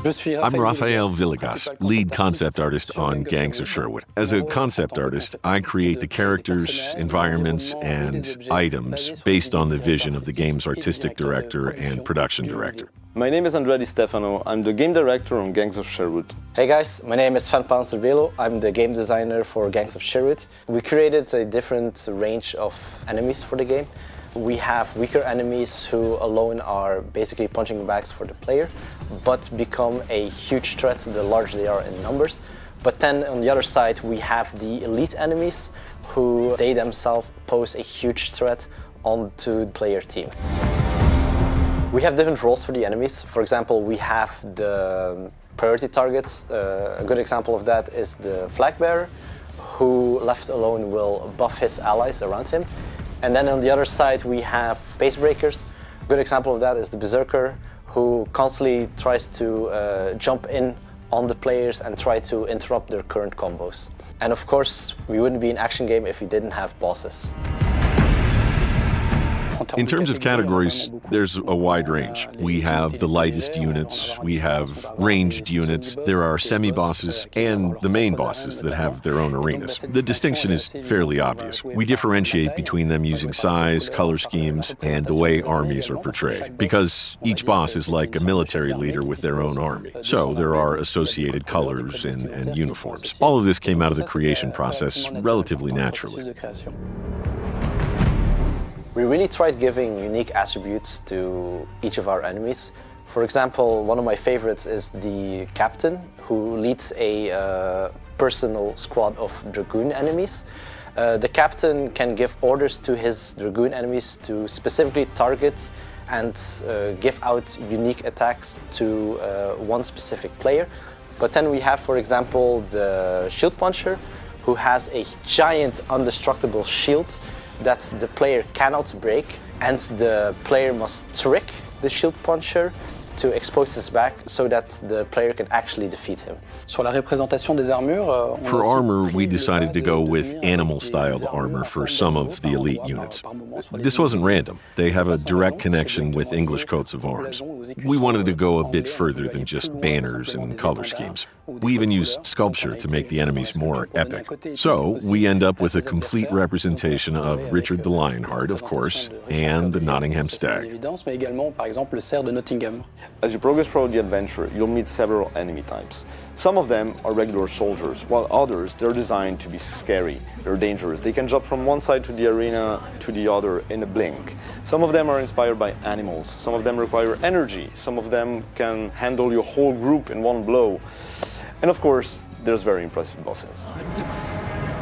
I'm Rafael Villegas, lead concept artist on Gangs of Sherwood. As a concept artist, I create the characters, environments, and items based on the vision of the game's artistic director and production director. My name is Andrea Di Stefano. I'm the game director on Gangs of Sherwood. Hey guys, my name is Fanfan Velo. I'm the game designer for Gangs of Sherwood. We created a different range of enemies for the game. We have weaker enemies who alone are basically punching bags for the player, but become a huge threat the larger they are in numbers. But then on the other side we have the elite enemies who they themselves pose a huge threat onto the player team. We have different roles for the enemies. For example, we have the priority targets. A good example of that is the flag bearer, who left alone will buff his allies around him. And then on the other side we have base breakers. A good example of that is the berserker, who constantly tries to jump in on the players and try to interrupt their current combos. And of course, we wouldn't be an action game if we didn't have bosses. In terms of categories, there's a wide range. We have the lightest units, we have ranged units, there are semi-bosses, and the main bosses that have their own arenas. The distinction is fairly obvious. We differentiate between them using size, color schemes, and the way armies are portrayed, because each boss is like a military leader with their own army. So there are associated colors and uniforms. All of this came out of the creation process relatively naturally. We really tried giving unique attributes to each of our enemies. For example, one of my favorites is the captain, who leads a personal squad of dragoon enemies. The captain can give orders to his dragoon enemies to specifically target and give out unique attacks to one specific player. But then we have, for example, the shield puncher, who has a giant indestructible shield that the player cannot break, and the player must trick the shield puncher to expose his back so that the player can actually defeat him. For armor, we decided to go with animal-styled armor for some of the elite units. This wasn't random. They have a direct connection with English coats of arms. We wanted to go a bit further than just banners and color schemes. We even used sculpture to make the enemies more epic. So we end up with a complete representation of Richard the Lionheart, of course, and the Nottingham Stag. As you progress throughout the adventure, you'll meet several enemy types. Some of them are regular soldiers, while others, they're designed to be scary. They're dangerous. They can jump from one side to the arena to the other in a blink. Some of them are inspired by animals. Some of them require energy. Some of them can handle your whole group in one blow. And of course, there's very impressive bosses.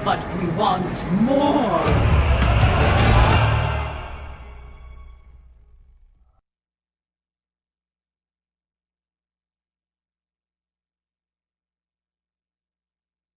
But we want more!